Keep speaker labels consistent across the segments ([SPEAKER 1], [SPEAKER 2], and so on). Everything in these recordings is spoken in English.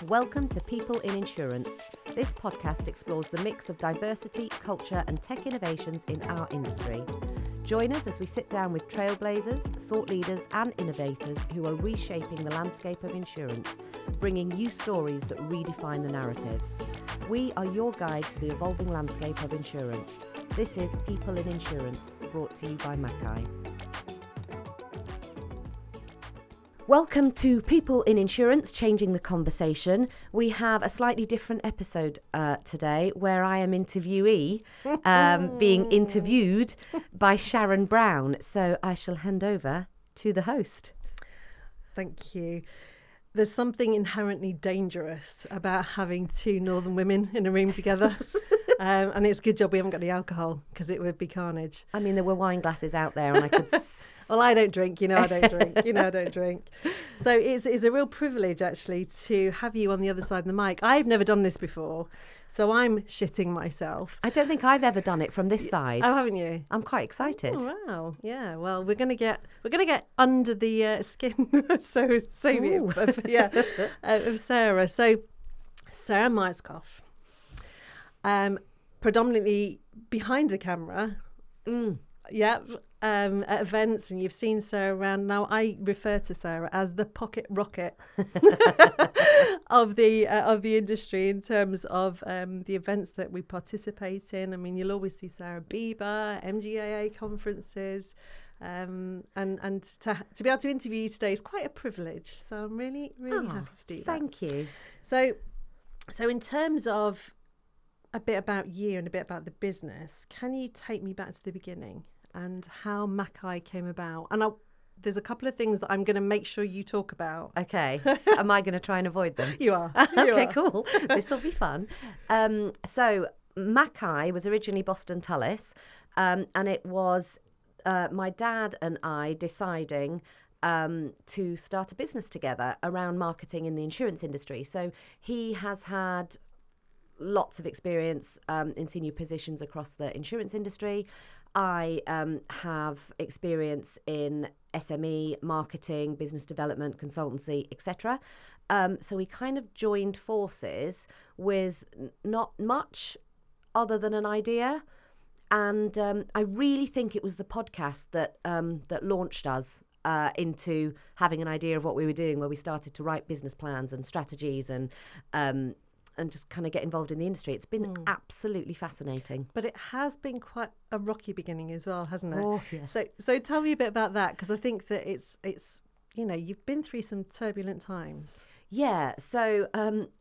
[SPEAKER 1] Welcome to People in Insurance. This podcast explores the mix of diversity, culture and tech innovations in our industry. Join us as we sit down with trailblazers, thought leaders and innovators who are reshaping the landscape of insurance, bringing you stories that redefine the narrative. We are your guide to the evolving landscape of insurance. This is People in Insurance, brought to you by Macaii. Welcome to People in Insurance, Changing the Conversation. We have a slightly different episode today where I am interviewee, being interviewed by Sharon Brown. So I shall hand over to the host.
[SPEAKER 2] Thank you. There's something inherently dangerous about having two northern women in a room together. And it's a good job we haven't got any alcohol because it would be carnage.
[SPEAKER 1] I mean, there were wine glasses out there and I could...
[SPEAKER 2] Well, I don't drink, I don't drink, I don't drink. So it's a real privilege, actually, to have you on the other side of the mic. I've never done this before, so I'm shitting myself.
[SPEAKER 1] I don't think I've ever done it from this side.
[SPEAKER 2] Oh, haven't you?
[SPEAKER 1] I'm quite excited.
[SPEAKER 2] Oh, wow. Yeah. Well, we're gonna get under the skin, of Sarah. So, Sarah Myerscough, predominantly behind the camera. At events, and you've seen Sarah around. Now I refer to Sarah as the pocket rocket of the industry in terms of the events that we participate in. I mean, you'll always see Sarah Bieber, MGAA conferences, and to be able to interview you today is quite a privilege. So I'm really happy to do that.
[SPEAKER 1] Thank you.
[SPEAKER 2] So in terms of a bit about you and a bit about the business, can you take me back to the beginning and how Macaii came about? And there's a couple of things that I'm going to make sure you talk about.
[SPEAKER 1] Okay. Am I going to try and avoid them?
[SPEAKER 2] You are.
[SPEAKER 1] Okay, cool. This will be fun. So Macaii was originally Boston Tullis, and it was my dad and I deciding to start a business together around marketing in the insurance industry. So he has had lots of experience in senior positions across the insurance industry. I have experience in SME, marketing, business development, consultancy, etc. So we kind of joined forces with not much other than an idea. And I really think it was the podcast that launched us into having an idea of what we were doing, where we started to write business plans and strategies and just kind of get involved in the industry. It's been absolutely fascinating.
[SPEAKER 2] But it has been quite a rocky beginning as well, hasn't it?
[SPEAKER 1] Oh, yes.
[SPEAKER 2] So tell me a bit about that, because I think that it's you've been through some turbulent times.
[SPEAKER 1] Yeah, so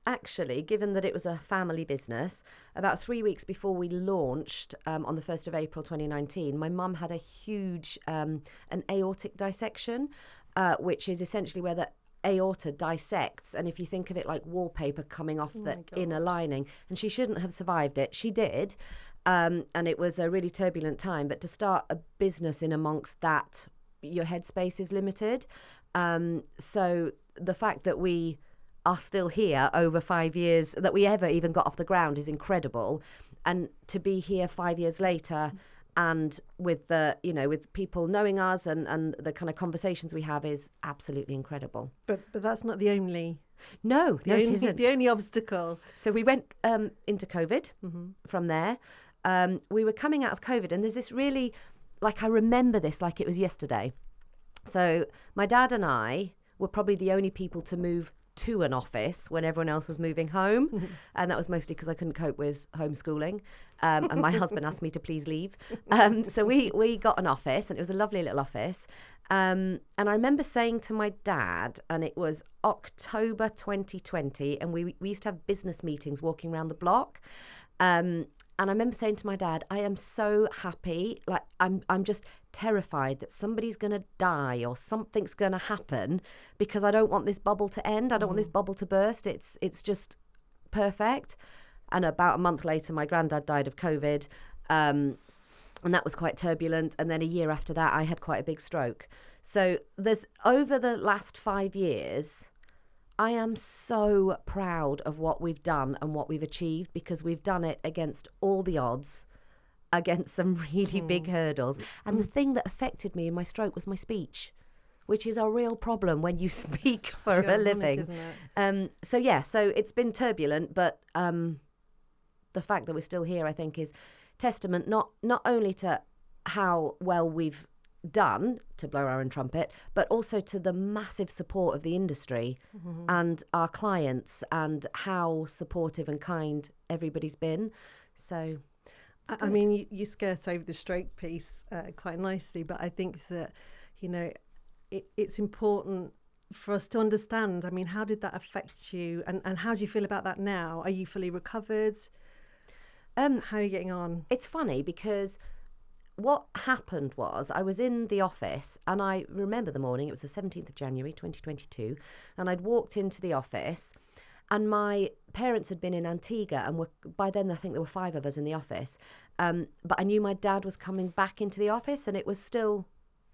[SPEAKER 1] actually, given that it was a family business, about 3 weeks before we launched on the 1st of April 2019, my mum had a huge an aortic dissection, which is essentially where the aorta dissects, and if you think of it like wallpaper coming off the inner lining, and she shouldn't have survived it. She did, and it was a really turbulent time, but to start a business in amongst that, your headspace is limited. So the fact that we are still here over 5 years, that we ever even got off the ground, is incredible. And to be here 5 years later, and with the, with people knowing us and the kind of conversations we have, is absolutely incredible.
[SPEAKER 2] But that's not the only...
[SPEAKER 1] No, it isn't.
[SPEAKER 2] The only obstacle.
[SPEAKER 1] So we went into COVID from there. We were coming out of COVID, and there's this really, I remember this like it was yesterday. So my dad and I were probably the only people to move to an office when everyone else was moving home. And that was mostly because I couldn't cope with homeschooling. And my husband asked me to please leave. So we got an office, and it was a lovely little office. And I remember saying to my dad, and it was October 2020, and we used to have business meetings walking around the block. And I remember saying to my dad, I am so happy. I'm just terrified that somebody's going to die or something's going to happen, because I don't want this bubble to end. I don't want this bubble to burst. It's just perfect. And about a month later, my granddad died of COVID. And that was quite turbulent. And then a year after that, I had quite a big stroke. So there's, over the last 5 years, I am so proud of what we've done and what we've achieved, because we've done it against all the odds, against some really big hurdles. And the thing that affected me in my stroke was my speech. which is a real problem when you speak for a
[SPEAKER 2] ironic,
[SPEAKER 1] living.
[SPEAKER 2] isn't it?
[SPEAKER 1] So it's been turbulent, but the fact that we're still here, I think, is testament not only to how well we've done, to blow our own trumpet, but also to the massive support of the industry and our clients, and how supportive and kind everybody's been. So
[SPEAKER 2] I mean, you skirt over the stroke piece quite nicely, but I think that, you know, it's important for us to understand. I mean, how did that affect you, and how do you feel about that now? Are you fully recovered? How are you getting on?
[SPEAKER 1] It's funny because what happened was I was in the office, and I remember the morning, it was the 17th of January 2022, and I'd walked into the office, and my parents had been in Antigua, and by then I think there were 5 of us in the office, but I knew my dad was coming back into the office, and it was still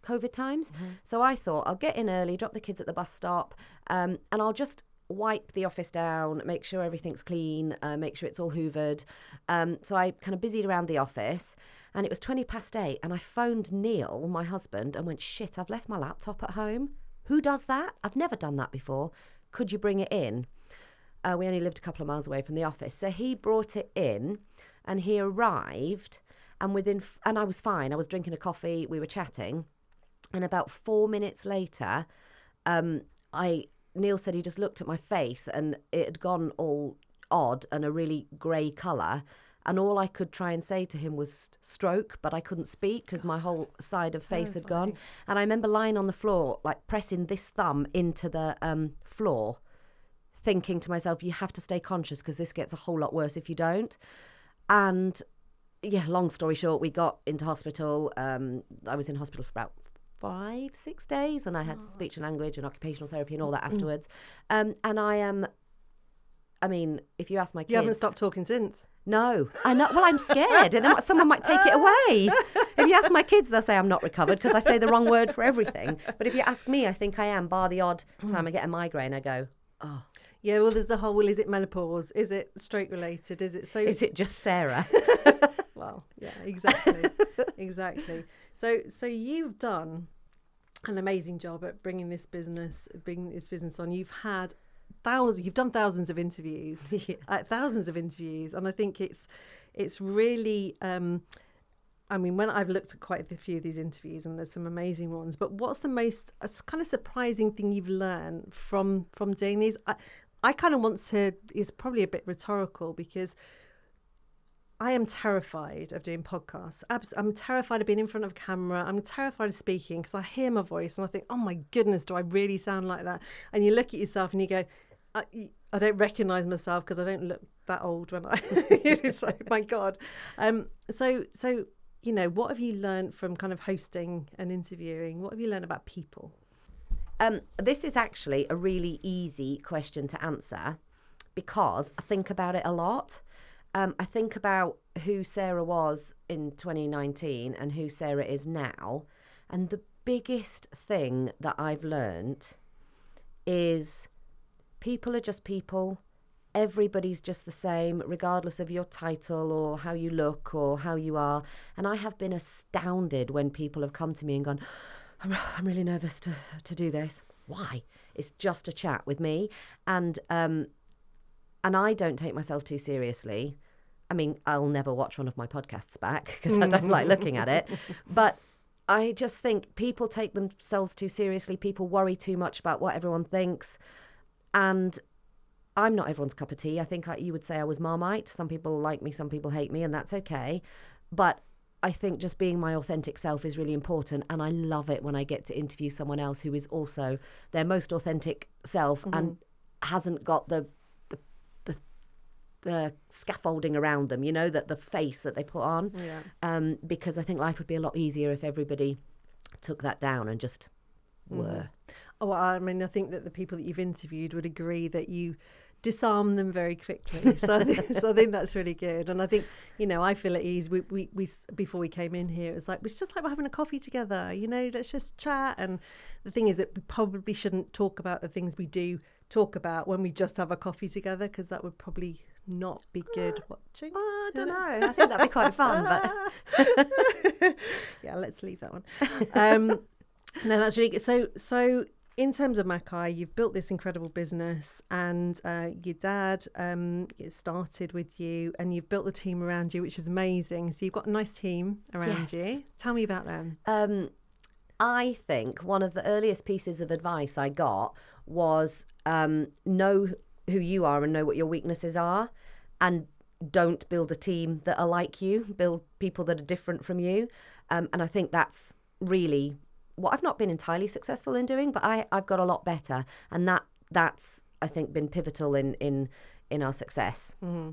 [SPEAKER 1] COVID times. So I thought I'll get in early, drop the kids at the bus stop, and I'll just wipe the office down, make sure everything's clean, make sure it's all hoovered. So I kind of busied around the office, and it was 8:20, and I phoned Neil, my husband, and went, shit, I've left my laptop at home. Who does that? I've never done that before. Could you bring it in? We only lived a couple of miles away from the office. So he brought it in, and he arrived, and I was fine. I was drinking a coffee, we were chatting, and about 4 minutes later, Neil said he just looked at my face, and it had gone all odd and a really grey colour. And all I could try and say to him was stroke, but I couldn't speak because my whole side of face had gone. And I remember lying on the floor, like pressing this thumb into the floor, thinking to myself, you have to stay conscious because this gets a whole lot worse if you don't. And yeah, long story short, we got into hospital. I was in hospital for about 5-6 days, and I had speech and language and occupational therapy and all that afterwards. And I mean, if you ask my kids...
[SPEAKER 2] You haven't stopped talking since?
[SPEAKER 1] No. I know. Well, I'm scared. And then someone might take it away. If you ask my kids, they'll say I'm not recovered because I say the wrong word for everything. But if you ask me, I think I am, bar the odd time I get a migraine, I go, oh.
[SPEAKER 2] Yeah, well, there's the whole, is it menopause? Is it stroke related? Is it
[SPEAKER 1] just Sarah?
[SPEAKER 2] Well, yeah, exactly. Exactly. So you've done an amazing job at bringing this business on. You've done thousands of interviews, and I think it's really. I mean, when I've looked at quite a few of these interviews, and there's some amazing ones. But what's the most kind of surprising thing you've learned from doing these? I kind of want to. It's probably a bit rhetorical because I am terrified of doing podcasts. I'm terrified of being in front of a camera. I'm terrified of speaking because I hear my voice and I think, oh my goodness, do I really sound like that? And you look at yourself and you go, I don't recognise myself because I don't look that old when I. It's like, my God. So you know, what have you learned from kind of hosting and interviewing? What have you learned about people?
[SPEAKER 1] This is actually a really easy question to answer because I think about it a lot. I think about who Sarah was in 2019 and who Sarah is now. And the biggest thing that I've learned is people are just people. Everybody's just the same, regardless of your title or how you look or how you are. And I have been astounded when people have come to me and gone, I'm really nervous to do this. Why? It's just a chat with me. And I don't take myself too seriously. I mean, I'll never watch one of my podcasts back because I don't like looking at it. But I just think people take themselves too seriously. People worry too much about what everyone thinks. And I'm not everyone's cup of tea. I think you would say I was Marmite. Some people like me, some people hate me, and that's okay. But I think just being my authentic self is really important. And I love it when I get to interview someone else who is also their most authentic self and hasn't got the scaffolding around them, you know, that the face that they put on. Yeah. Because I think life would be a lot easier if everybody took that down and just were.
[SPEAKER 2] Oh, well, I mean, I think that the people that you've interviewed would agree that you disarm them very quickly. So I think that's really good. And I think, you know, I feel at ease. We before we came in here, it was just like we're having a coffee together, you know, let's just chat. And the thing is that we probably shouldn't talk about the things we do talk about when we just have a coffee together, because that would probably not be good watching.
[SPEAKER 1] I don't know. I think that'd be quite fun. But
[SPEAKER 2] yeah, let's leave that one. No, that's really good. So in terms of Macaii, you've built this incredible business, and your dad started with you, and you've built the team around you, which is amazing. So you've got a nice team around you. Tell me about them.
[SPEAKER 1] I think one of the earliest pieces of advice I got was know who you are and know what your weaknesses are, and don't build a team that are like you. Build people that are different from you. And I think that's really what I've not been entirely successful in doing, but I've got a lot better, and that's I think been pivotal in our success.
[SPEAKER 2] Mm-hmm.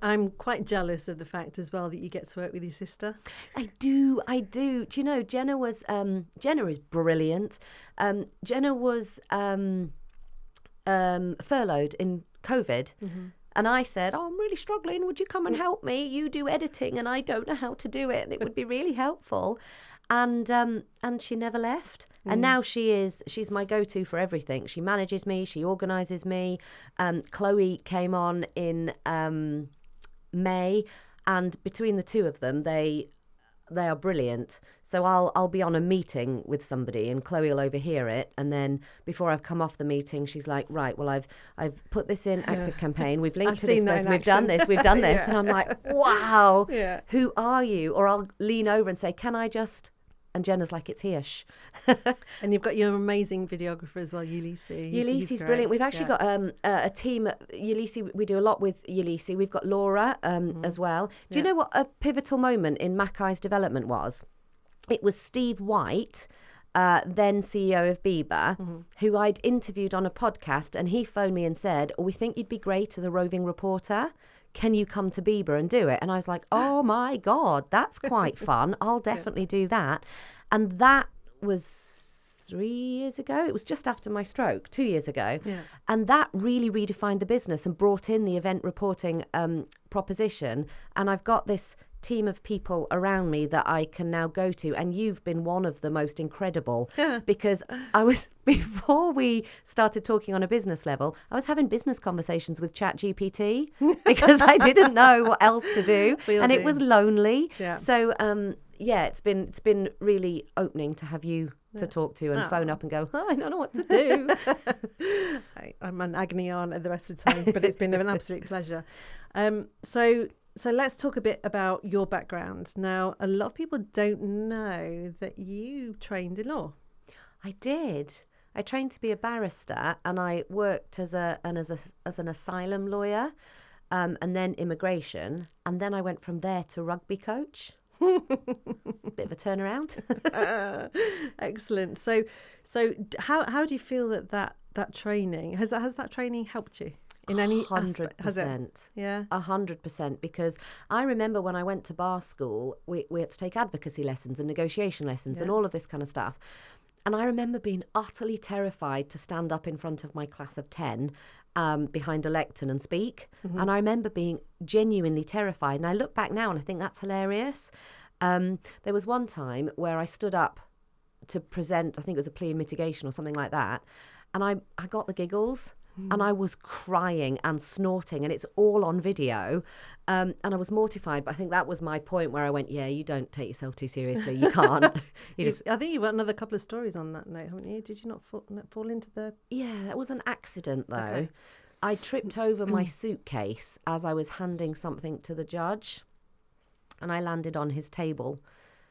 [SPEAKER 2] I'm quite jealous of the fact as well that you get to work with your sister.
[SPEAKER 1] I do. Do you know Jenna is brilliant. Jenna was furloughed in COVID. Mm-hmm. And I said, I'm really struggling. Would you come and help me? You do editing and I don't know how to do it. And it would be really helpful. And she never left. And now she's my go-to for everything. She manages me. She organises me. Chloe came on in May. And between the two of them, they are brilliant. So I'll be on a meeting with somebody and Chloe will overhear it, and then before I've come off the meeting, she's like, right, well I've put this in Active Campaign, we've linked to this person, we've done this, and I'm like, wow, who are you? Or I'll lean over and say, can I just? And Jenna's like, it's here, shh.
[SPEAKER 2] And you've got your amazing videographer as well, Ulysses.
[SPEAKER 1] Ulysses, brilliant. We've actually got a team at Ulysses. We do a lot with Ulysses. We've got Laura as well. Do you know what a pivotal moment in Macai's development was? It was Steve White, then CEO of Bieber, who I'd interviewed on a podcast, and he phoned me and said, we think you'd be great as a roving reporter. Can you come to Bieber and do it? And I was like, oh my God, that's quite fun. I'll definitely do that. And that was 3 years ago. It was just after my stroke, 2 years ago. Yeah. And that really redefined the business and brought in the event reporting proposition. And I've got this team of people around me that I can now go to, and you've been one of the most incredible, because before we started talking on a business level, I was having business conversations with ChatGPT because I didn't know what else to do, and it was lonely. So it's been really opening to have you to talk to and phone up and go, I don't know what to do.
[SPEAKER 2] I'm an agony aunt at the rest of the times, but it's been an absolute pleasure. So let's talk a bit about your background. Now, a lot of people don't know that you trained in law.
[SPEAKER 1] I did. I trained to be a barrister, and I worked as an asylum lawyer, and then immigration, and then I went from there to rugby coach. Bit of a turnaround.
[SPEAKER 2] Excellent. So how do you feel that training has that training helped you? In any
[SPEAKER 1] 100%.
[SPEAKER 2] Yeah.
[SPEAKER 1] 100%. Because I remember when I went to bar school, we had to take advocacy lessons and negotiation lessons and all of this kind of stuff. And I remember being utterly terrified to stand up in front of my class of 10 behind a lectern and speak. And I remember being genuinely terrified. And I look back now and I think that's hilarious. There was one time where I stood up to present, I think it was a plea in mitigation or something like that. And I got the giggles. And I was crying and snorting, and it's all on video. And I was mortified, but I think that was my point where I went, yeah, you don't take yourself too seriously. You can't.
[SPEAKER 2] I think you've got another couple of stories on that note, haven't you? Did you not fall into the...
[SPEAKER 1] Yeah, that was an accident, though. Okay. I tripped over my suitcase as I was handing something to the judge, and I landed on his table.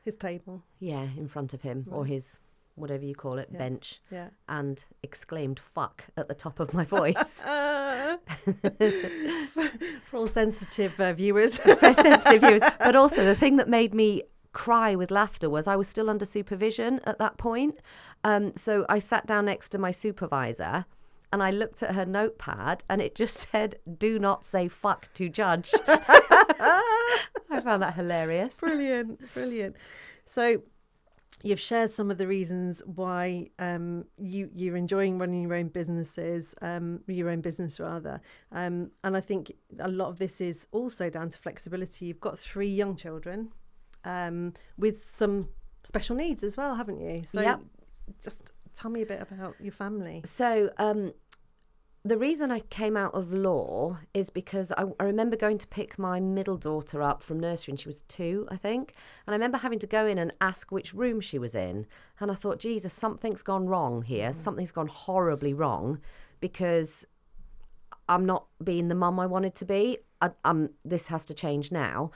[SPEAKER 2] His table?
[SPEAKER 1] Yeah, in front of him, or his... whatever you call it, bench, and exclaimed fuck at the top of my voice.
[SPEAKER 2] For all sensitive viewers.
[SPEAKER 1] For sensitive viewers. But also the thing that made me cry with laughter was I was still under supervision at that point. So I sat down next to my supervisor and I looked at her notepad and it just said, do not say fuck to judge. I found that hilarious.
[SPEAKER 2] Brilliant. So you've shared some of the reasons why you're enjoying running your own business rather. And I think a lot of this is also down to flexibility. You've got 3 young children with some special needs as well, haven't you? So just tell me a bit about your family.
[SPEAKER 1] So the reason I came out of law is because I remember going to pick my middle daughter up from nursery, and she was 2, I think. And I remember having to go in and ask which room she was in. And I thought, Jesus, something's gone wrong here. Something's gone horribly wrong, because I'm not being the mum I wanted to be. This has to change now.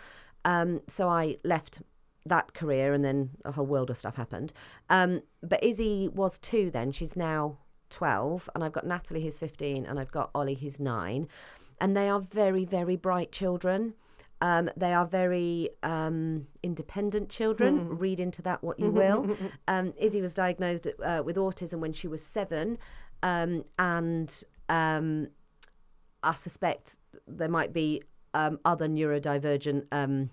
[SPEAKER 1] So I left that career, and then a whole world of stuff happened. But Izzy was 2 then. She's now 12, and I've got Natalie who's 15, and I've got Ollie who's 9, and they are very, very bright children. They are very independent children. Read into that what you will. Izzy was diagnosed with autism when she was 7, and I suspect there might be other neurodivergent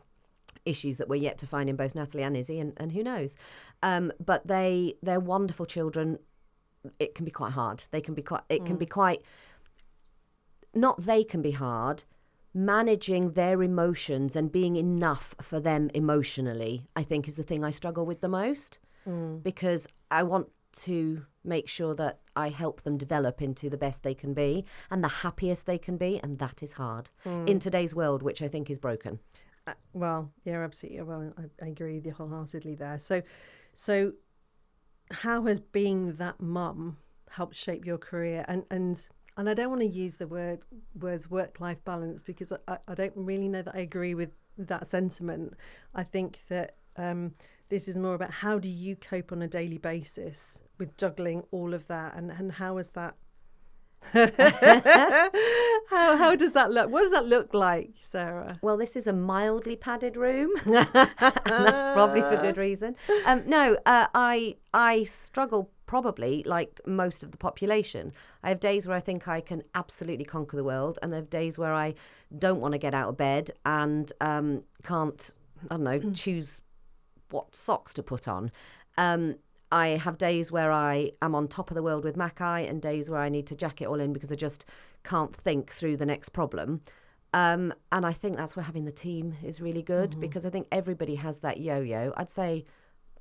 [SPEAKER 1] issues that we're yet to find in both Natalie and Izzy, and who knows. But they're wonderful children. It can be quite hard. They can be quite. It can be quite. Not they can be hard. Managing their emotions and being enough for them emotionally, I think, is the thing I struggle with the most, because I want to make sure that I help them develop into the best they can be and the happiest they can be, and that is hard in today's world, which I think is broken.
[SPEAKER 2] Well, yeah, absolutely. Well, I agree with you wholeheartedly there. So how has being that mum helped shape your career? And I don't want to use the words work-life balance, because I don't really know that I agree with that sentiment. I think that this is more about, how do you cope on a daily basis with juggling all of that, and how is that? how does that look? What does that look like, Sarah?
[SPEAKER 1] Well, this is a mildly padded room, and that's probably for good reason. I struggle probably like most of the population. I have days where I think I can absolutely conquer the world, and I have days where I don't want to get out of bed and can't, I don't know, choose what socks to put on. I have days where I am on top of the world with Macaii, and days where I need to jack it all in because I just can't think through the next problem. And I think that's where having the team is really good, because I think everybody has that yo-yo. I'd say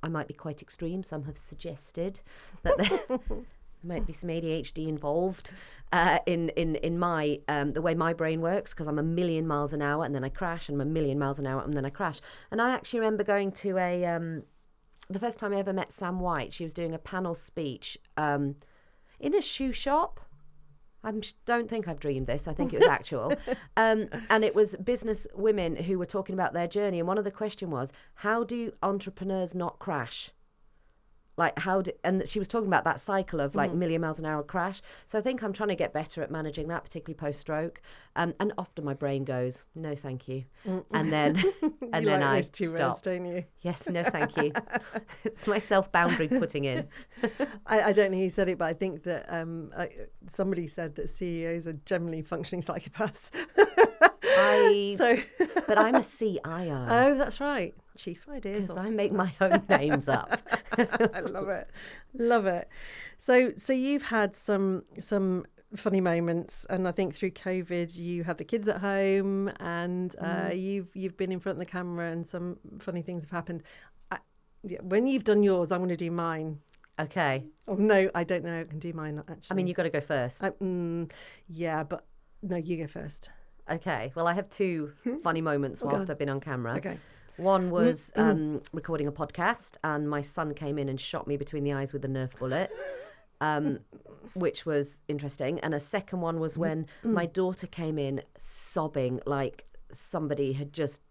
[SPEAKER 1] I might be quite extreme. Some have suggested that there might be some ADHD involved in my the way my brain works, because I'm a million miles an hour and then I crash, and I'm a million miles an hour and then I crash. And I actually remember going to the first time I ever met Sam White. She was doing a panel speech in a shoe shop. I don't think I've dreamed this. I think it was actual. And it was business women who were talking about their journey. And one of the questions was, how do entrepreneurs not crash? Like, and she was talking about that cycle of like million miles an hour crash. So I think I'm trying to get better at managing that, particularly post-stroke. And often my brain goes, no, thank you. And then and then I stop.
[SPEAKER 2] Words, don't you?
[SPEAKER 1] Yes, no, thank you. It's my self-boundary putting in.
[SPEAKER 2] I don't know who said it, but I think that somebody said that CEOs are generally functioning psychopaths.
[SPEAKER 1] But I'm a CIO.
[SPEAKER 2] Oh, that's right. Chief Ideas
[SPEAKER 1] Officer. Because I make my own names up.
[SPEAKER 2] I love it. So you've had some funny moments, and I think through COVID you had the kids at home, and you've been in front of the camera, and some funny things have happened. When you've done yours, I'm going to do mine.
[SPEAKER 1] Okay.
[SPEAKER 2] Oh no, I don't know. I can do mine actually.
[SPEAKER 1] I mean, you've got to go first.
[SPEAKER 2] Yeah, but no, you go first.
[SPEAKER 1] Okay. Well, I have 2 funny moments whilst I've been on camera.
[SPEAKER 2] Okay.
[SPEAKER 1] One was recording a podcast, and my son came in and shot me between the eyes with a Nerf bullet, which was interesting. And a second one was when my daughter came in sobbing like somebody had just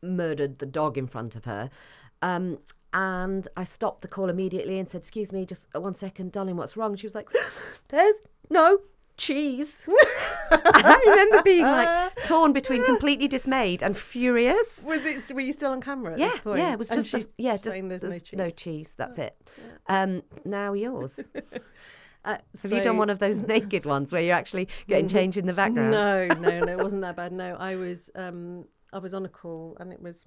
[SPEAKER 1] murdered the dog in front of her. And I stopped the call immediately and said, excuse me, just 1 second, darling, what's wrong? And she was like, there's no cheese. I remember being like torn between completely dismayed and furious.
[SPEAKER 2] Were you still on camera at this point?
[SPEAKER 1] Yeah, it was just
[SPEAKER 2] saying there's
[SPEAKER 1] no cheese. That's it. Now yours. Have you done one of those naked ones where you're actually getting changed in the background?
[SPEAKER 2] No, it wasn't that bad. No, I was on a call, and there's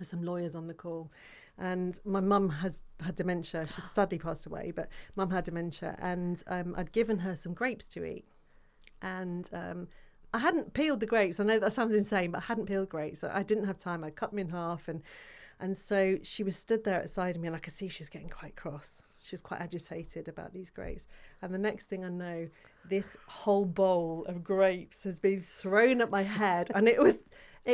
[SPEAKER 2] some lawyers on the call. And my mum has had dementia. She's sadly passed away, but mum had dementia. And I'd given her some grapes to eat. And I hadn't peeled the grapes. I know that sounds insane, but I hadn't peeled grapes. I didn't have time. I cut them in half. And so she was stood there outside of me, and I could see she was getting quite cross. She was quite agitated about these grapes. And the next thing I know, this whole bowl of grapes has been thrown at my head, and it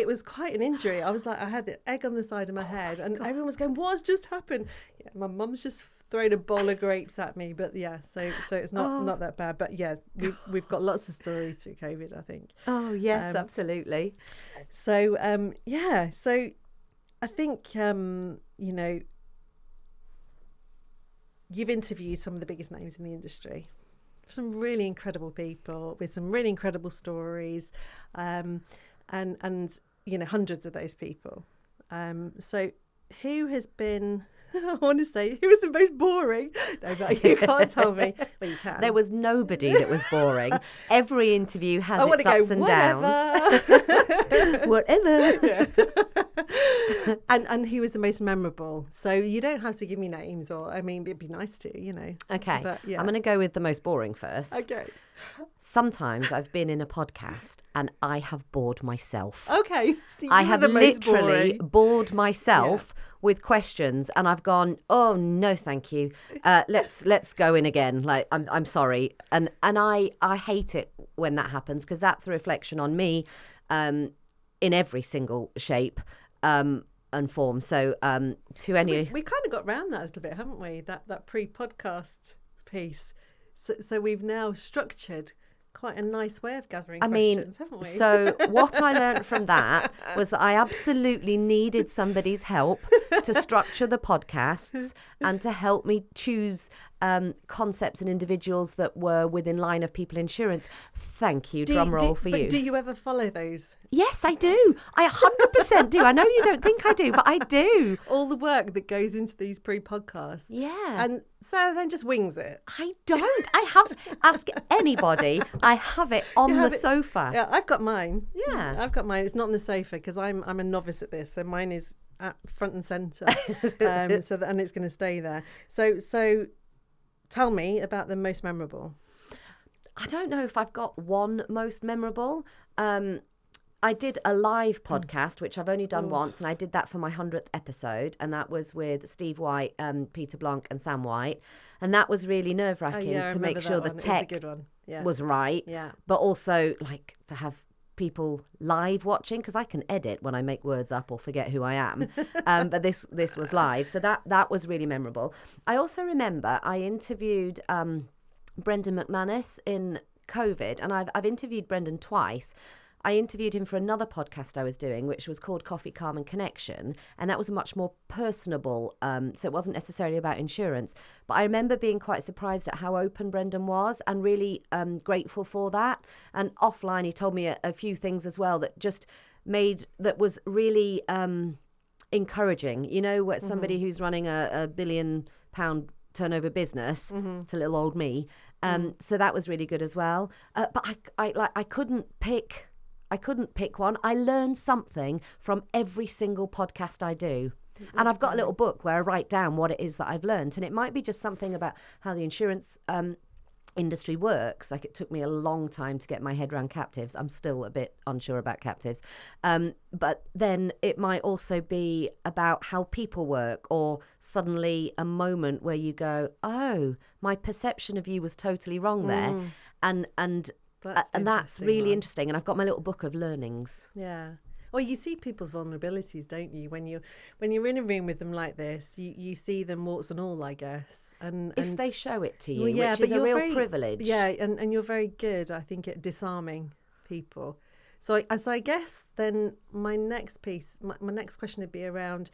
[SPEAKER 2] was quite an injury. I was like, I had the egg on the side of my head, and everyone was going, "What's just happened?" Yeah, my mum's just thrown a bowl of grapes at me. But yeah, so it's not that bad. But yeah, we've got lots of stories through COVID, I think.
[SPEAKER 1] Oh yes, absolutely.
[SPEAKER 2] So so I think you've interviewed some of the biggest names in the industry, some really incredible people with some really incredible stories, and hundreds of those people. So who has been, I want to say, who was the most boring? No, but you can't tell me. Well, you can.
[SPEAKER 1] There was nobody that was boring. Every interview has its ups and downs. Whatever.
[SPEAKER 2] Yeah. And who was the most memorable? So you don't have to give me names, or it'd be nice to,
[SPEAKER 1] Okay,
[SPEAKER 2] but, yeah.
[SPEAKER 1] I'm going to go with the most boring first.
[SPEAKER 2] Okay.
[SPEAKER 1] Sometimes I've been in a podcast and I have bored myself.
[SPEAKER 2] Okay. So
[SPEAKER 1] I have literally bored myself with questions, and I've gone, oh no, thank you. Let's go in again. Like I'm sorry, and I hate it when that happens, because that's a reflection on me, in every single shape, and form. So we
[SPEAKER 2] kind of got around that a little bit, haven't we? That pre-podcast piece. So we've now structured quite a nice way of gathering questions, haven't we?
[SPEAKER 1] So what I learned from that was that I absolutely needed somebody's help to structure the podcasts and to help me choose concepts and individuals that were within line of people insurance. Thank you. Drum roll for you.
[SPEAKER 2] But do you ever follow those?
[SPEAKER 1] Yes, I do. I 100% do. I know you don't think I do, but I do.
[SPEAKER 2] All the work that goes into these pre-podcasts.
[SPEAKER 1] Yeah.
[SPEAKER 2] And Sarah then just wings it.
[SPEAKER 1] I don't. Ask anybody. I have it on the sofa.
[SPEAKER 2] Yeah, I've got mine.
[SPEAKER 1] Yeah.
[SPEAKER 2] I've got mine. It's not on the sofa because I'm a novice at this. So mine is at front and centre. And it's going to stay there. So tell me about the most memorable.
[SPEAKER 1] I don't know if I've got one most memorable. I did a live podcast, which I've only done once, and I did that for my 100th episode, and that was with Steve White, Peter Blanc and Sam White, and that was really nerve-wracking to make sure the tech was right, but also like to have people live watching, because I can edit when I make words up or forget who I am, but this was live, so that was really memorable. I also remember I interviewed Brendan McManus in COVID, and I've interviewed Brendan twice. I interviewed him for another podcast I was doing, which was called Coffee, Calm and Connection. And that was much more personable. So it wasn't necessarily about insurance. But I remember being quite surprised at how open Brendan was, and really grateful for that. And offline, he told me a few things as well that was really encouraging. What somebody who's running a £1 billion turnover business to little old me. So that was really good as well. But I couldn't pick one. I learn something from every single podcast I do. And I've got a little book where I write down what it is that I've learned. And it might be just something about how the insurance industry works. Like, it took me a long time to get my head around captives. I'm still a bit unsure about captives. But then it might also be about how people work, or suddenly a moment where you go, oh, my perception of you was totally wrong there. And that's really interesting. And I've got my little book of learnings.
[SPEAKER 2] Yeah. Well, you see people's vulnerabilities, don't you? When you're in a room with them like this, you see them warts and all, I guess. And
[SPEAKER 1] if they show it to you,
[SPEAKER 2] which
[SPEAKER 1] is a real privilege.
[SPEAKER 2] Yeah, and you're very good, I think, at disarming people. So I guess then my next question would be around,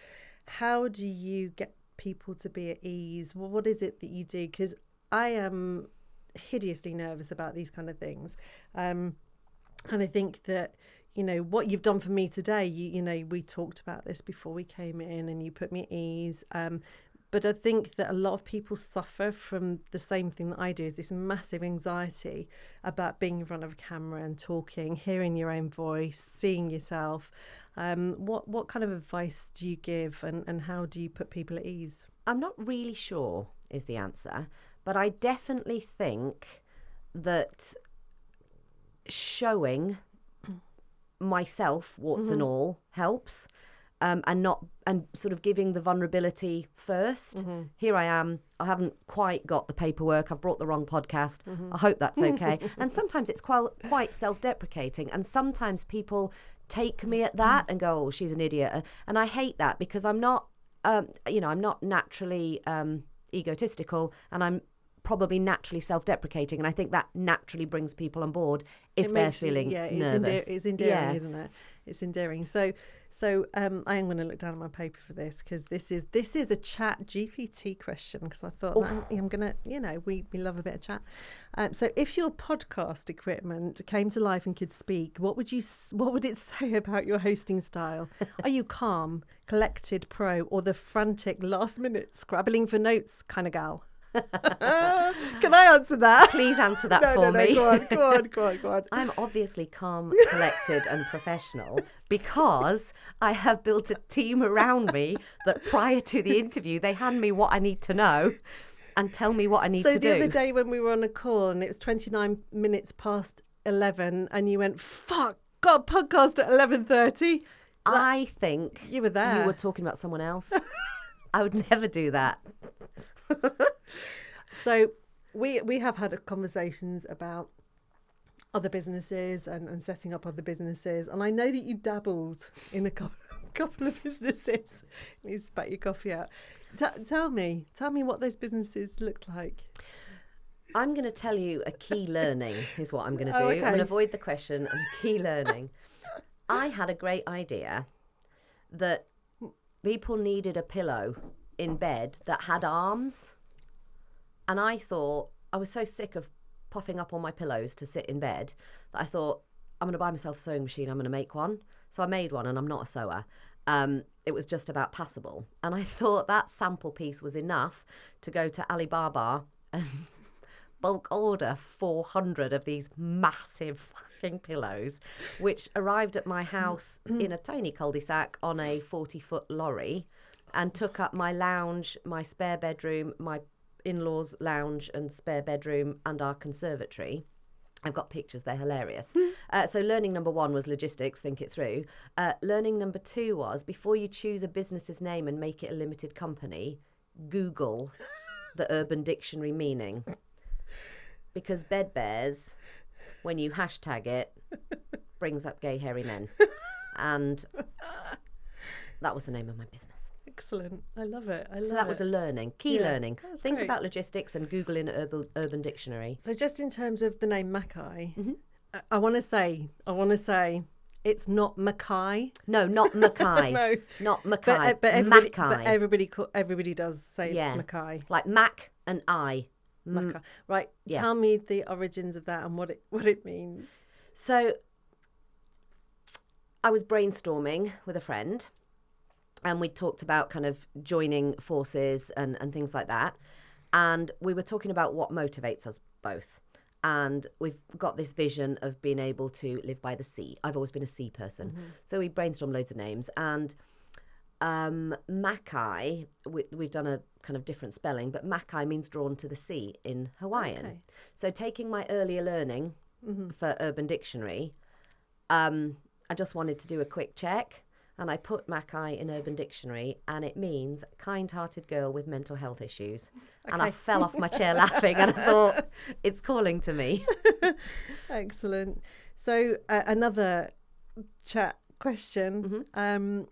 [SPEAKER 2] how do you get people to be at ease? Well, what is it that you do? Because I am hideously nervous about these kind of things, and I think that what you've done for me today, we talked about this before we came in, and you put me at ease, but I think that a lot of people suffer from the same thing that I do, is this massive anxiety about being in front of a camera and talking, hearing your own voice, seeing yourself. What kind of advice do you give, and how do you put people at ease?
[SPEAKER 1] I'm not really sure is the answer. But I definitely think that showing myself, warts and all, helps. and sort of giving the vulnerability first. Here I am. I haven't quite got the paperwork. I've brought the wrong podcast. I hope that's okay. And sometimes it's quite self-deprecating, and sometimes people take me at that and go, "Oh, she's an idiot," and I hate that because I'm not, I'm not naturally egotistical, and I'm probably naturally self-deprecating, and I think that naturally brings people on board if they're feeling nervous.
[SPEAKER 2] It's endearing, isn't it? It's endearing. So I am going to look down at my paper for this, because this is a chat GPT question, because I thought I'm going to, we love a bit of chat. So if your podcast equipment came to life and could speak, what would it say about your hosting style? Are you calm, collected pro, or the frantic last minute scrabbling for notes kind of gal? Can I answer that?
[SPEAKER 1] Please answer that for me.
[SPEAKER 2] Go on.
[SPEAKER 1] I'm obviously calm, collected and professional because I have built a team around me that prior to the interview, they hand me what I need to know and tell me what I need to do.
[SPEAKER 2] So the other day when we were on a call and it was 29 minutes past 11 and you went, fuck, got a podcast at 11:30.
[SPEAKER 1] I think
[SPEAKER 2] you were there.
[SPEAKER 1] You were talking about someone else. I would never do that.
[SPEAKER 2] So we have had conversations about other businesses and setting up other businesses, and I know that you dabbled in a couple of businesses. You spat your coffee out. Tell me what those businesses looked like.
[SPEAKER 1] I'm going to tell you a key learning is what I'm going to do.
[SPEAKER 2] Okay.
[SPEAKER 1] I'm going to avoid the question and key learning. I had a great idea that people needed a pillow in bed that had arms. And I thought, I was so sick of puffing up on my pillows to sit in bed that I thought, I'm going to buy myself a sewing machine. I'm going to make one. So I made one, and I'm not a sewer. It was just about passable. And I thought that sample piece was enough to go to Alibaba and bulk order 400 of these massive fucking pillows, which arrived at my house in a tiny cul-de-sac on a 40-foot lorry and took up my lounge, my spare bedroom, my in-laws lounge and spare bedroom and our conservatory. I've got pictures, they're hilarious. So learning number 1 was logistics, think it through. Learning number 2 was, before you choose a business's name and make it a limited company, Google the Urban Dictionary meaning. Because bed bears, when you hashtag it, brings up gay hairy men. And that was the name of my business.
[SPEAKER 2] Excellent. I love it.
[SPEAKER 1] So that was a learning, key learning. Think
[SPEAKER 2] great.
[SPEAKER 1] about logistics and Googling Urban Dictionary.
[SPEAKER 2] So just in terms of the name Macaii, I want to say it's not Macaii.
[SPEAKER 1] No, not Macaii.
[SPEAKER 2] No,
[SPEAKER 1] not Macaii.
[SPEAKER 2] But everybody does say Macaii.
[SPEAKER 1] Like Mac and I.
[SPEAKER 2] Macaii. Right.
[SPEAKER 1] Yeah.
[SPEAKER 2] Tell me the origins of that and what it means.
[SPEAKER 1] So I was brainstorming with a friend, and we talked about kind of joining forces and things like that. And we were talking about what motivates us both. And we've got this vision of being able to live by the sea. I've always been a sea person. So we brainstormed loads of names. And Macaii, we've done a kind of different spelling, but Macaii means drawn to the sea in Hawaiian. Okay. So taking my earlier learning for Urban Dictionary, I just wanted to do a quick check. And I put Macaii in Urban Dictionary, and it means kind-hearted girl with mental health issues. Okay. And I fell off my chair laughing, and I thought, it's calling to me.
[SPEAKER 2] Excellent. So another chat question, and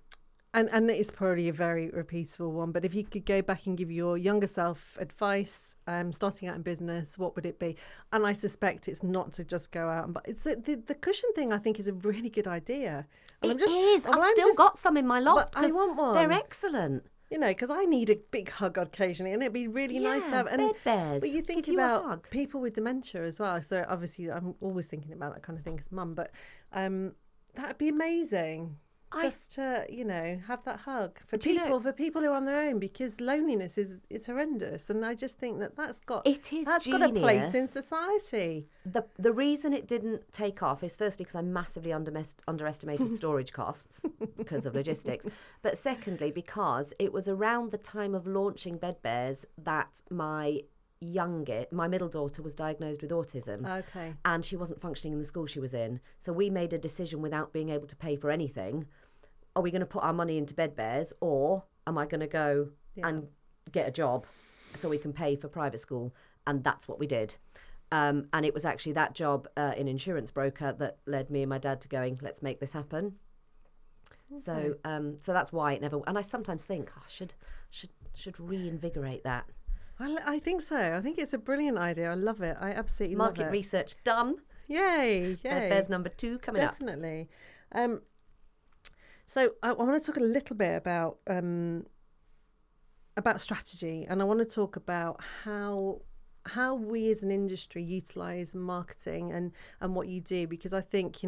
[SPEAKER 2] it's probably a very repeatable one, but if you could go back and give your younger self advice, starting out in business, what would it be? And I suspect it's not to just go out, but it's the cushion thing. I think is a really good idea. And
[SPEAKER 1] I've still got some in my loft.
[SPEAKER 2] I want one.
[SPEAKER 1] They're excellent.
[SPEAKER 2] Because I need a big hug occasionally, and it'd be really nice to have. And
[SPEAKER 1] bed bears.
[SPEAKER 2] But you think about people with dementia as well. So obviously, I'm always thinking about that kind of thing as mum. But that'd be amazing. Just to have that hug for people who are on their own, because loneliness is horrendous, and I just think that's got a place in society.
[SPEAKER 1] The reason it didn't take off is firstly because I massively underestimated storage costs because of logistics, but secondly because it was around the time of launching Bed Bears that my middle daughter was diagnosed with autism.
[SPEAKER 2] Okay.
[SPEAKER 1] And she wasn't functioning in the school she was in. So we made a decision without being able to pay for anything. are we going to put our money into bed bears, or am I going to go and get a job so we can pay for private school? And that's what we did. And it was actually that job in insurance broker that led me and my dad to going, let's make this happen. Okay. So that's why it never. And I sometimes think, should reinvigorate that.
[SPEAKER 2] I think so. I think it's a brilliant idea. I love it. I absolutely love it.
[SPEAKER 1] Market research done.
[SPEAKER 2] Yay!
[SPEAKER 1] There's number 2 coming up.
[SPEAKER 2] Definitely. So I want to talk a little bit about strategy, and I want to talk about how we as an industry utilise marketing and what you do, because I think,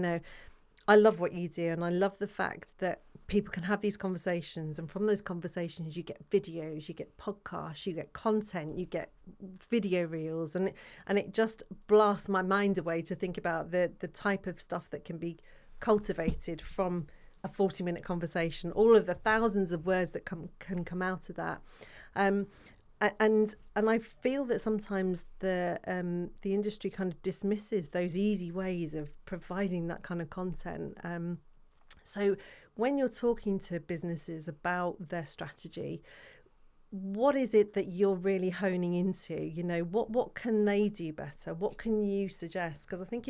[SPEAKER 2] I love what you do, and I love the fact that people can have these conversations, and from those conversations you get videos, you get podcasts, you get content, you get video reels, and it just blasts my mind away to think about the type of stuff that can be cultivated from a 40-minute conversation, all of the thousands of words that can come out of that. And I feel that sometimes the industry kind of dismisses those easy ways of providing that kind of content. So when you're talking to businesses about their strategy, what is it that you're really honing into? What can they do better? What can you suggest? Because I think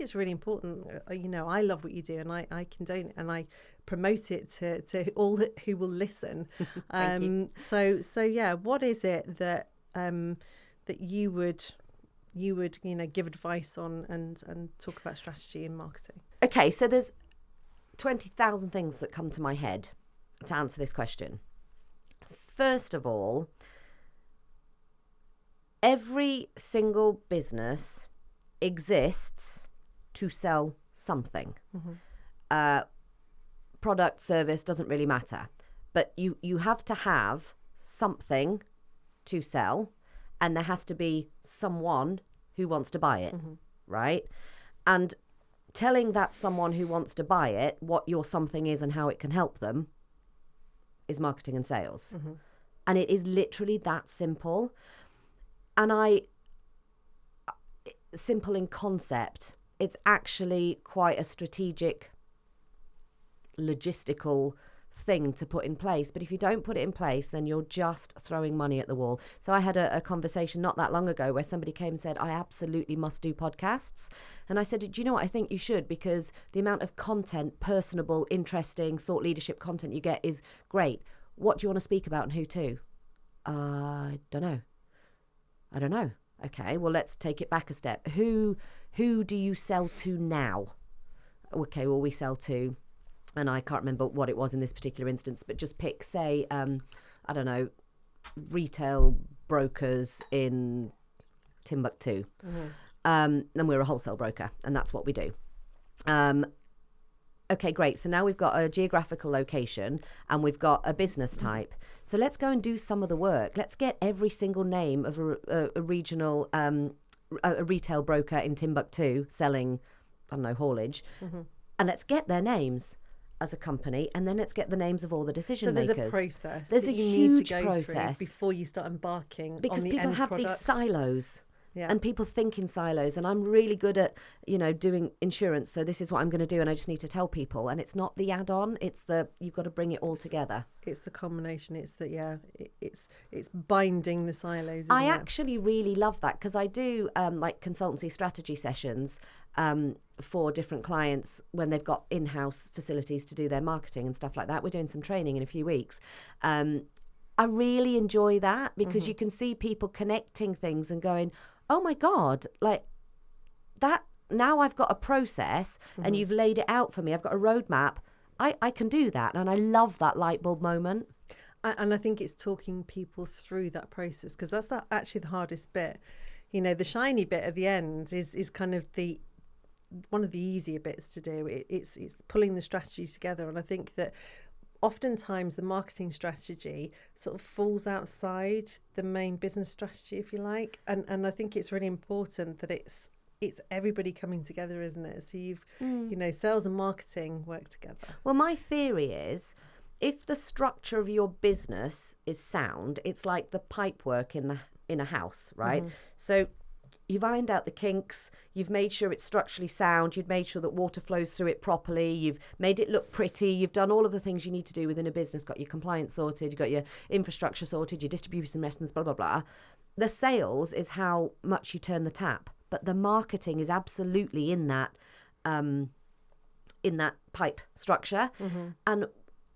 [SPEAKER 2] it's really important. I love what you do, and I condone it, and I promote it to all who will listen.
[SPEAKER 1] Thank you.
[SPEAKER 2] So yeah, what is it that that you would give advice on and talk about strategy and marketing?
[SPEAKER 1] Okay, so there's 20,000 things that come to my head to answer this question. First of all, every single business exists to sell something. Mm-hmm. Product, service, doesn't really matter. But you have to have something to sell, and there has to be someone who wants to buy it, mm-hmm. right? And telling that someone who wants to buy it what your something is and how it can help them is marketing and sales. Mm-hmm. And it is literally that simple. And simple in concept. It's actually quite a strategic, logistical thing to put in place. But if you don't put it in place, then you're just throwing money at the wall. So I had a conversation not that long ago where somebody came and said, I absolutely must do podcasts. And I said, do you know what? I think you should, because the amount of content, personable, interesting, thought leadership content you get is great. What do you want to speak about and who to? I don't know. Okay, well, let's take it back a step. Who do you sell to now? Okay, well, we sell to, and I can't remember what it was in this particular instance, but just pick, say, I don't know, retail brokers in Timbuktu. Mm-hmm. And we're a wholesale broker, and that's what we do. Okay, great. So now we've got a geographical location and we've got a business type. So let's go and do some of the work. Let's get every single name of a regional, a retail broker in Timbuktu selling, I don't know, haulage. Mm-hmm. And let's get their names as a company, and then let's get the names of all the decision makers.
[SPEAKER 2] So there's a process.
[SPEAKER 1] There's a huge process
[SPEAKER 2] before you start embarking
[SPEAKER 1] because
[SPEAKER 2] on the
[SPEAKER 1] people
[SPEAKER 2] end
[SPEAKER 1] have
[SPEAKER 2] product.
[SPEAKER 1] These silos.
[SPEAKER 2] Yeah.
[SPEAKER 1] And people think in silos, and I'm really good at, doing insurance. So this is what I'm going to do, and I just need to tell people. And it's not the add-on; it's you've got to bring it all together.
[SPEAKER 2] It's the combination. It's it's binding the silos.
[SPEAKER 1] I actually really love that, because I do like consultancy strategy sessions for different clients when they've got in-house facilities to do their marketing and stuff like that. We're doing some training in a few weeks. I really enjoy that because mm-hmm. you can see people connecting things and going, oh my God, like that, now I've got a process mm-hmm. and you've laid it out for me. I've got a roadmap. I can do that. And I love that light bulb moment.
[SPEAKER 2] And I think it's talking people through that process, because that's actually the hardest bit. The shiny bit at the end is kind of one of the easier bits to do. It's pulling the strategies together. And I think that oftentimes the marketing strategy sort of falls outside the main business strategy, if you like, and I think it's really important that it's everybody coming together, isn't it? So you've sales and marketing work together.
[SPEAKER 1] Well, my theory is, if the structure of your business is sound, it's like the pipe work in a house, right? Mm-hmm. So you've ironed out the kinks, you've made sure it's structurally sound, you've made sure that water flows through it properly, you've made it look pretty, you've done all of the things you need to do within a business, got your compliance sorted, you've got your infrastructure sorted, your distribution methods, blah, blah, blah. The sales is how much you turn the tap, but the marketing is absolutely in that pipe structure. And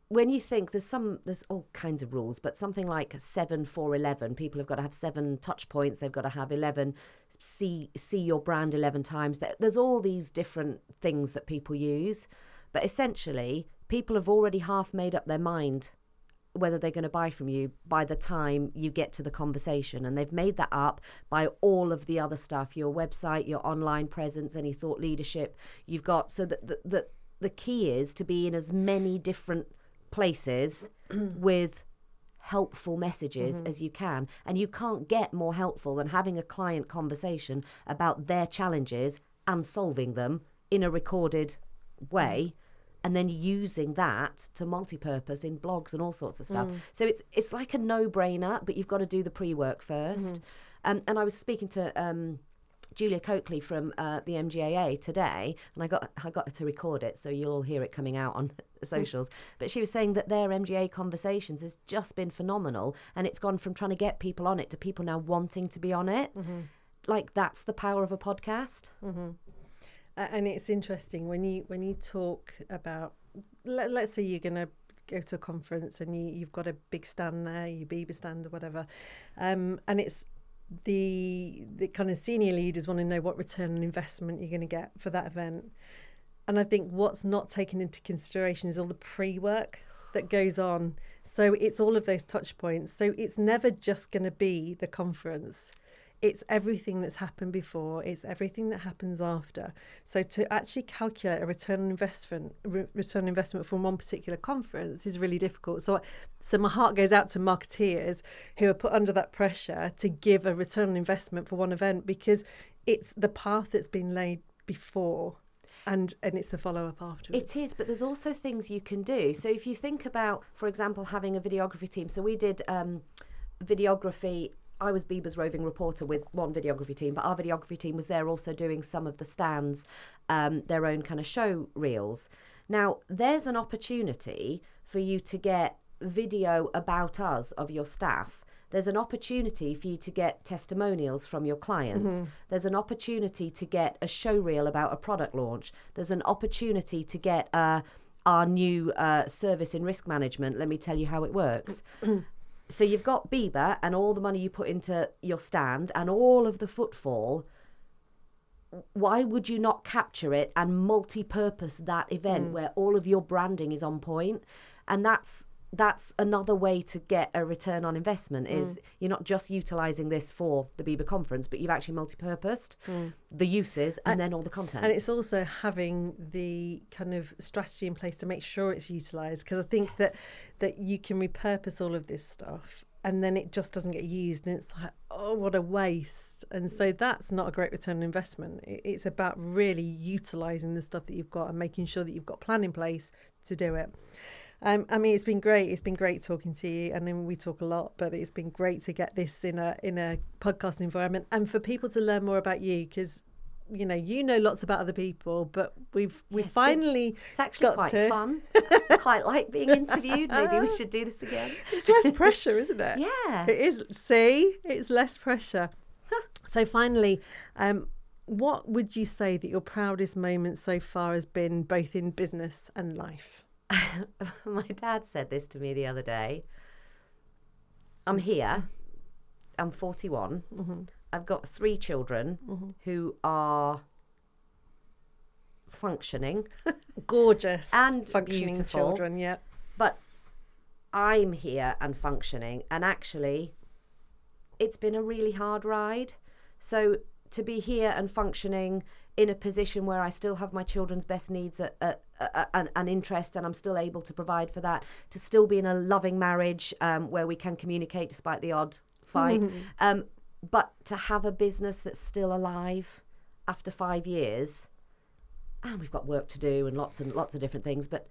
[SPEAKER 1] when you think there's all kinds of rules, but something like 7-4-11, people have got to have 7 touch points. They've got to have 11, see your brand 11 times. There's all these different things that people use, but essentially people have already half made up their mind whether they're going to buy from you by the time you get to the conversation. And they've made that up by all of the other stuff, your website, your online presence, any thought leadership you've got. So that the key is to be in as many different places with helpful messages as you can. And you can't get more helpful than having a client conversation about their challenges and solving them in a recorded way, and then using that to multi-purpose in blogs and all sorts of stuff. So it's like a no-brainer, but you've got to do the pre-work first. And I was speaking to Julia Coakley from the MGAA today, and I got her to record it, so you'll all hear it coming out on socials. But she was saying that their MGA conversations has just been phenomenal, and it's gone from trying to get people on it to people now wanting to be on it. Like, that's the power of a podcast.
[SPEAKER 2] And it's interesting when you talk about, let's say you're going to go to a conference and you've got a big stand there, your Bieber stand or whatever, and it's the kind of senior leaders want to know what return on investment you're going to get for that event. And I think what's not taken into consideration is all the pre-work that goes on. So it's all of those touch points. So it's never just going to be the conference. It's everything that's happened before. It's everything that happens after. So to actually calculate a return on investment from one particular conference is really difficult. So my heart goes out to marketeers who are put under that pressure to give a return on investment for one event, because it's the path that's been laid before. And it's the follow-up afterwards.
[SPEAKER 1] It is, but there's also things you can do. So if you think about, for example, having a videography team. So we did videography. I was Bieber's roving reporter with one videography team, but our videography team was there also doing some of the stands, their own kind of show reels. Now, there's an opportunity for you to get video about us, of your staff. There's an opportunity for you to get testimonials from your clients. There's an opportunity to get a show reel about a product launch. There's an opportunity to get our new service in risk management. Let me tell you how it works. So you've got Bieber and all the money you put into your stand and all of the footfall. Why would you not capture it and multi-purpose that event where all of your branding is on point? And that's another way to get a return on investment, is you're not just utilising this for the Bieber conference, but you've actually multi-purposed the uses and then all the content.
[SPEAKER 2] And it's also having the kind of strategy in place to make sure it's utilised, because I think that you can repurpose all of this stuff and then it just doesn't get used, and it's like, oh, what a waste. And so that's not a great return on investment. It's about really utilising the stuff that you've got and making sure that you've got a plan in place to do it. I mean, it's been great. It's been great talking to you. And then we talk a lot, but it's been great to get this in a podcast environment, and for people to learn more about you, because you know lots about other people, but we've finally
[SPEAKER 1] it's actually quite fun. I quite like being interviewed. Maybe we should do this again.
[SPEAKER 2] It's less pressure, isn't it?
[SPEAKER 1] Yeah,
[SPEAKER 2] it is. See, it's less pressure. So finally, what would you say that your proudest moment so far has been, both in business and life?
[SPEAKER 1] My dad said this to me the other day. I'm here. I'm 41. I've got 3 children who are functioning,
[SPEAKER 2] gorgeous,
[SPEAKER 1] and
[SPEAKER 2] functioning
[SPEAKER 1] beautiful
[SPEAKER 2] children. Yeah,
[SPEAKER 1] but I'm here and functioning, and actually, it's been a really hard ride. So to be here and functioning in a position where I still have my children's best needs and interests, and I'm still able to provide for that, to still be in a loving marriage where we can communicate despite the odd fight, but to have a business that's still alive after 5 years, and we've got work to do and lots of different things, but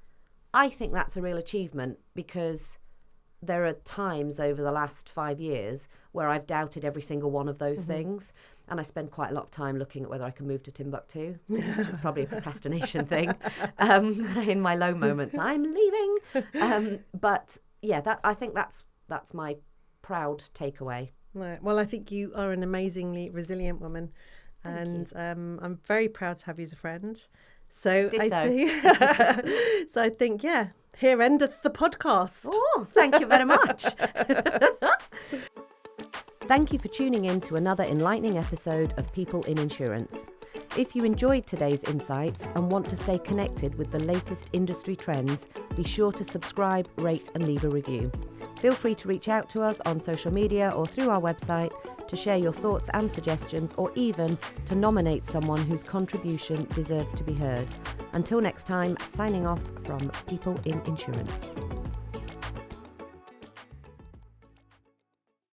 [SPEAKER 1] I think that's a real achievement, because there are times over the last 5 years where I've doubted every single one of those things. And I spend quite a lot of time looking at whether I can move to Timbuktu, which is probably a procrastination thing. In my low moments, I'm leaving. But yeah, I think that's my proud takeaway.
[SPEAKER 2] Right. Well, I think you are an amazingly resilient woman. And I'm very proud to have you as a friend. So I think, yeah, here endeth the podcast.
[SPEAKER 1] Oh, thank you very much. Thank you for tuning in to another enlightening episode of People in Insurance. If you enjoyed today's insights and want to stay connected with the latest industry trends, be sure to subscribe, rate and leave a review. Feel free to reach out to us on social media or through our website to share your thoughts and suggestions, or even to nominate someone whose contribution deserves to be heard. Until next time, signing off from People in Insurance.